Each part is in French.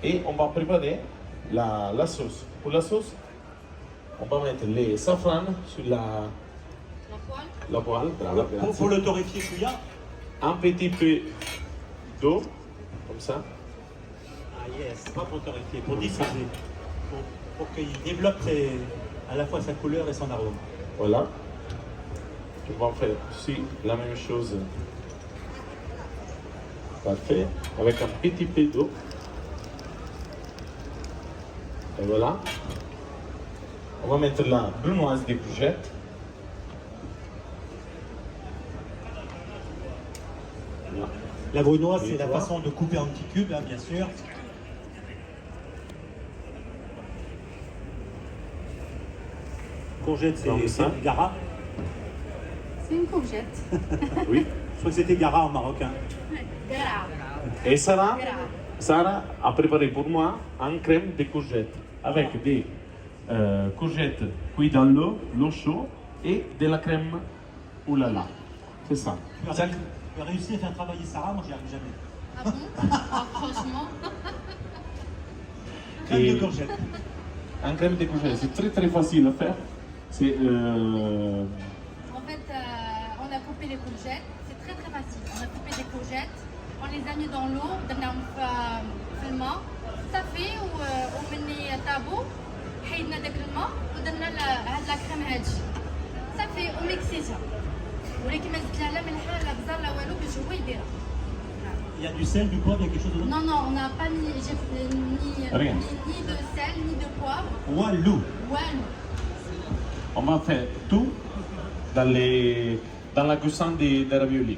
Et on va préparer la sauce. Pour la sauce, on va mettre les safran sur la poêle. Bravo, Pour le torréfier, Chouya. Un petit peu d'eau, comme ça. Ah yes, pas pour torréfier, pour diffuser. Pour qu'il développe à la fois sa couleur et son arôme. Voilà. On va faire aussi la même chose. Parfait. Avec un petit peu d'eau. Et voilà. On va mettre la brunoise des courgettes. Voilà. La brunoise, c'est Et la toi? façon de couper en petits cubes, hein, bien sûr. Courgette, Comme ça. c'est Gara. C'est une courgette. Oui. Je crois que c'était Gara en marocain. Gara. Et Sarah, Gara. Sarah a préparé pour moi un crème de courgettes avec des courgettes cuites dans l'eau chaude et de la crème oulala. C'est ça. Tu as réussi à faire travailler Sarah, moi j'y arrive jamais. Ah bon? Ah, franchement. Crème Et- de courgette. Un crème de courgettes, c'est très très facile à faire. C'est En fait, on a coupé les courgettes. C'est très très facile. On a coupé des courgettes. On les a mis dans l'eau. درناهم في الماء. صافي ومني طابو. حيدنا داك الماء ودرنا هاد لا كريم هادشي. صافي وميكسيتها. ولكن ما زدت لها لا ملحه لا بزار لا والو باش هو يديرها. Il y a du sel, du poivre, il y a quelque chose dedans. Non, non, on n'a pas Rien. ni de sel, ni de poivre. Walou. Walou. on va faire tout dans la cuisson des raviolis.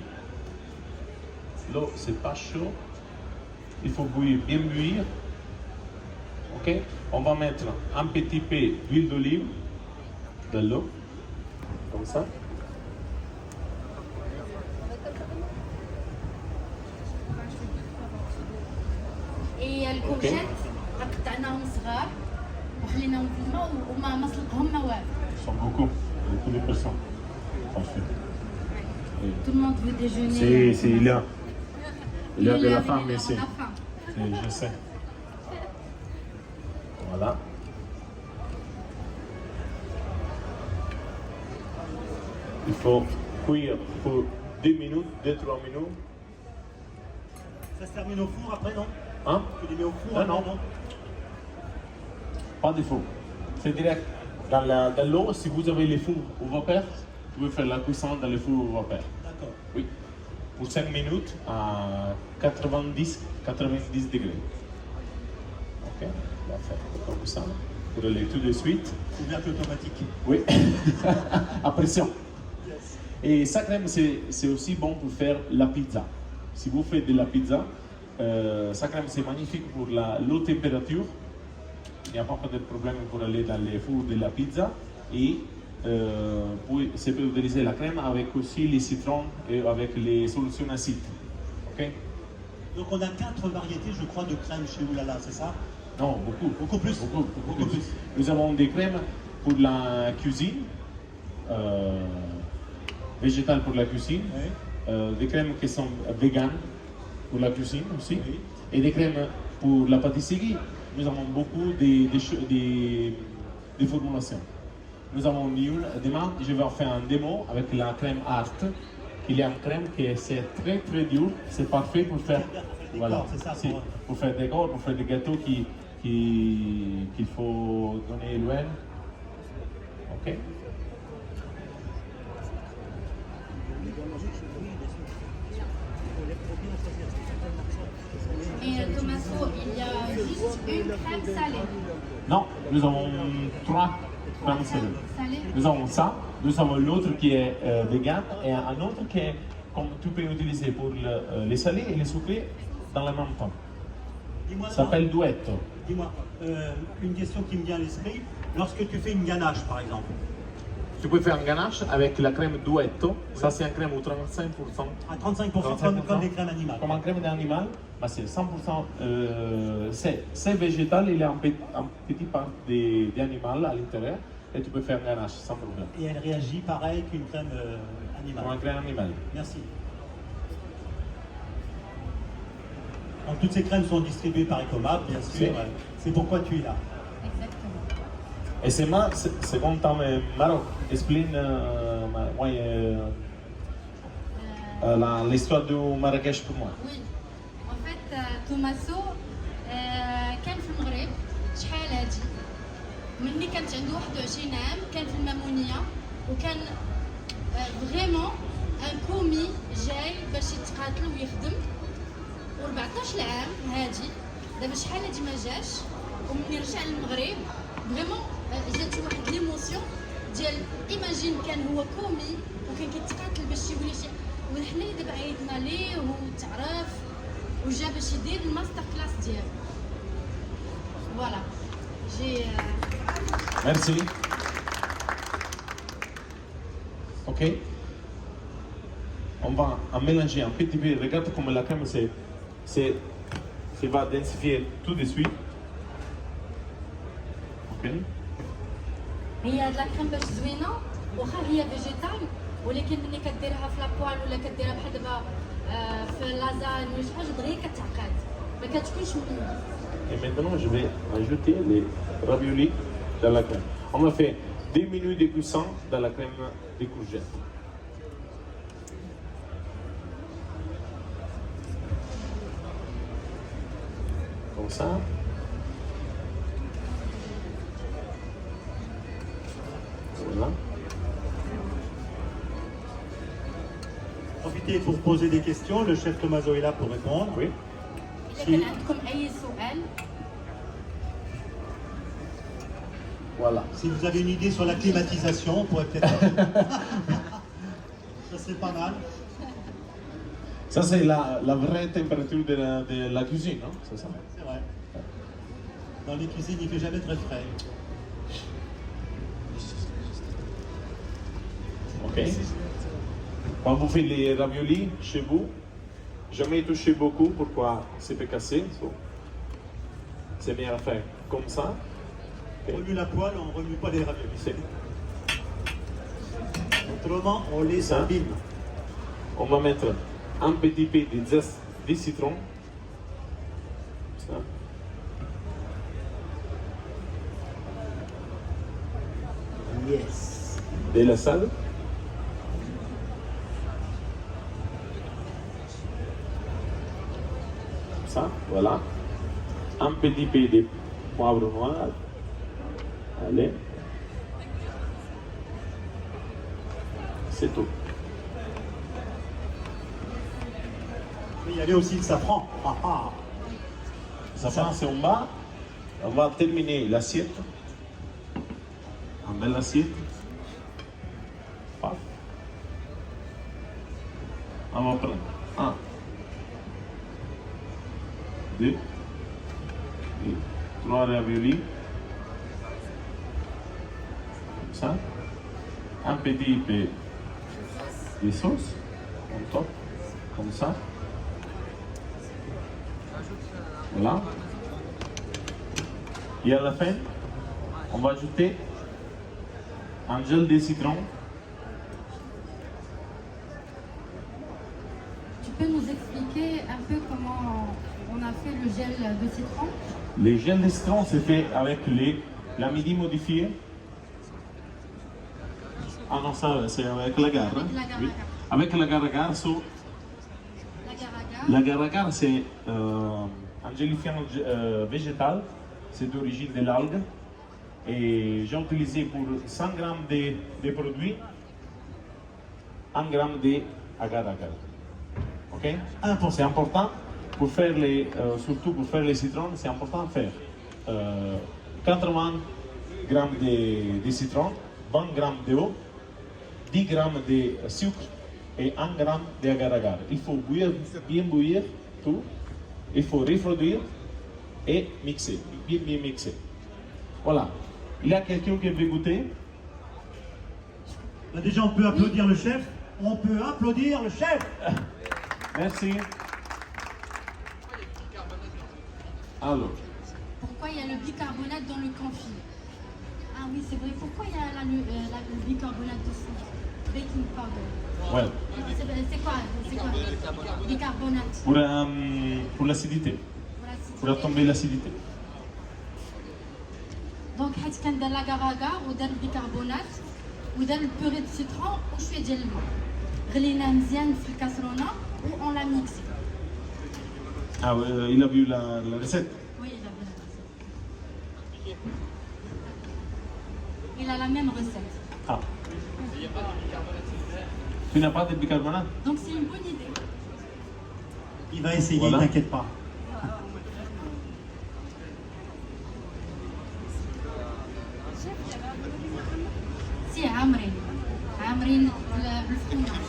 L'eau, c'est pas chaud. Il faut bien bouillir. Ok? On va mettre un petit peu d'huile d'olive dans l'eau. Comme ça. Et الكوجيت قطعناهم صغار وخليناهم في الماء وما سلقهم ما والو. Ils sont beaucoup de personnes. Parfait. Tout le monde veut déjeuner. Il y a de la femme ici. On a faim. Je sais. Voilà. Il faut cuire pour 2 minutes, 2-3 minutes. Ça se termine au four après, non? Hein? Tu les mets au four Non, après, non. non? Pas de four. C'est direct. Dans l'eau, si vous avez les fours au vapeur, vous pouvez faire la cuisson dans les fours au vapeur. D'accord. Oui. Pour 5 minutes à 90 degrés. Ok, on va faire comme ça. Pour aller tout de suite. Couvercle automatique. Oui, à pression. Yes. Et ça, crème, c'est aussi bon pour faire la pizza. Si vous faites de la pizza, ça, crème, c'est magnifique pour la haute température. Il n'y a pas de problème pour aller dans les fours de la pizza. Et c'est peut utiliser la crème avec aussi les citrons et avec les solutions acides. Ok? Donc on a 4 variétés, je crois, de crème chez Oulala, c'est ça? Non, beaucoup. Beaucoup plus. Beaucoup plus. Nous avons des crèmes pour la cuisine, végétales pour la cuisine, Oui. des crèmes qui sont véganes pour la cuisine aussi, Oui. et des crèmes pour la pâtisserie. Nous avons beaucoup de formulations. Nous avons demain, je vais faire un démo avec la crème Art. Il y a une crème qui est très très dure, c'est parfait pour faire, Décor, c'est ça, pour faire des décors, pour faire des gâteaux qu'il faut donner loin. Ok. Et Tommaso, il y a juste une crème salée. Non, nous avons 3 crèmes salées. Salée. Nous avons ça, nous avons l'autre qui est vegan et un autre qui est, comme tu peux utiliser pour les salés et les sucrés dans le même temps. Dis-moi, Ça s'appelle duetto. dis-moi, une question qui me vient à l'esprit. Lorsque tu fais une ganache, par exemple, Tu peux faire un ganache avec la crème duetto. Ça, c'est une crème au 35%. à 35%, comme les crèmes animales. Comme une crème d'animal, bah, c'est 100%. C'est végétal, il y a un petit part d'animal à l'intérieur. Et tu peux faire un ganache sans problème. Et elle réagit pareil qu'une crème animale. Comme une crème animale. Merci. Donc, toutes ces crèmes sont distribuées par Ecomap, bien sûr. C'est pourquoi tu es là. Exactement. Et c'est ma seconde temps au Maroc. Explique l'histoire du Marrakech pour moi. Oui. En fait, توماسو كان في المغرب شحال هادي ملي كانت عنده 21 عام كان في المامونيه وكان فريمون ان كومي جاي باش يتقاتل ويخدم و14 عام هادي دابا شحال هادي ما جاش وملي رجع للمغرب فريمون جات واحد ليموسيون ديال ايماجين كان هو كومي وكان كيتقاتل باش يولي شي وحنا دابا عيطنا ليه وتعرف وجا باش يدير الماستر كلاس ديالو فوالا جي Merci. Ok. On va en mélanger un petit peu. Regarde comme la crème va densifier tout de suite. Ok. هي هاد لاكريم باش زوينه واخا هي فيجيتال ولكن ملي كديرها في لابوال ولا كديرها بحال دابا في لازاني ولا شي حاجه دغيا كتعقد ما كتكونش منينه. Et maintenant, je vais ajouter les raviolis dans la crème. On a fait 10 minutes de cuisson dans la crème de courgettes. Comme ça. Voilà. Profitez pour poser des questions. Le chef Tommaso est là pour répondre. Oui. اذا كان عندكم اي سؤال Voilà. Si vous avez une idée sur la climatisation, on pourrait peut-être... Ça serait pas mal. Ça, c'est la vraie température de la cuisine, non? C'est ça? C'est vrai. Dans les cuisines, il fait jamais très frais. Ok. Quand vous faites les raviolis chez vous, jamais touchez beaucoup. Pourquoi? C'est peut casser. C'est bien à faire comme ça. On remue la poêle, on ne remue pas les raviolis. Autrement, on les Ça. abîme. On va mettre un petit peu de zeste de citron. Ça. Yes. De la sal. Ça, voilà. Un petit peu de poivre noir. Allez. C'est tout. Mais il y avait aussi le safran. Ah, ah. Ça c'est en bas. On va terminer l'assiette. Un bel assiette. Paf. On va prendre un, deux, et trois raviolis. Comme ça. Un petit peu de sauce en top. Comme ça. Voilà. Et à la fin, on va ajouter un gel de citron. Tu peux nous expliquer un peu comment on a fait le gel de citron? Le gel de citron, c'est fait avec l'amidon modifié. Ah non, ça, c'est avec l'agar. Avec l'agar-agar. Oui. Avec l'agar-agar, L'agar-agar. l'agar-agar, c'est un gélifiant végétal. C'est d'origine de l'algue. Et j'ai utilisé pour 100 grammes de produits, 1 gramme d'agar-agar. Ok? C'est important pour faire surtout pour faire les citrons, c'est important de faire 80 grammes de citron, 20 grammes d'eau, 10 grammes de sucre et 1 gramme d'agar-agar. Il faut bien bouillir tout, il faut refroidir et mixer, bien mixer. Voilà. Il y a quelqu'un qui veut goûter? Là, déjà, on peut applaudir le chef. On peut applaudir le chef. Merci. Alors, Pourquoi il y a le bicarbonate dans le confit? Ah oui, c'est vrai. Pourquoi il y a le bicarbonate dessus? Baking powder. ouais. C'est quoi? C'est quoi? Bicarbonate. Pour l'acidité, Pour l'acidité. pour tomber l'acidité. دونك حيت كندير لاكاراكا ودار البيكربونات ودار البوري دو سيترون وشويه ديال الماء غليناه مزيان في الكاسرونه و اون لا ميكسي. Ah, il a vu la recette. Oui, il a la même recette. Ah. Tu n'as pas de bicarbonate? Donc c'est une bonne idée. Il va essayer, Voilà. t'inquiète pas. سي عامرين بالفرماج.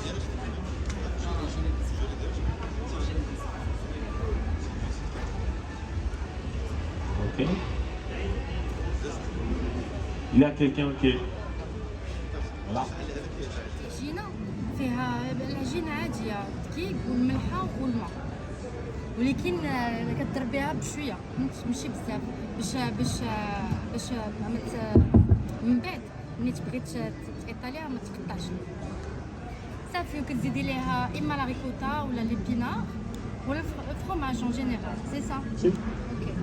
Ok. Il y a quelqu'un qui est... Voilà. العجينه فيها العجينه عاديه دقيق والملحه والماء ولكن كدير بها بشويه ماشي بزاف باش من بعد ملي تبغي تقطع ليها ما تقطعش صافي. وكتزيدي ليها اما لا ريكوتا ولا لي بينار ولا الفرماج اون جينيرال سي سا. Si. اوكي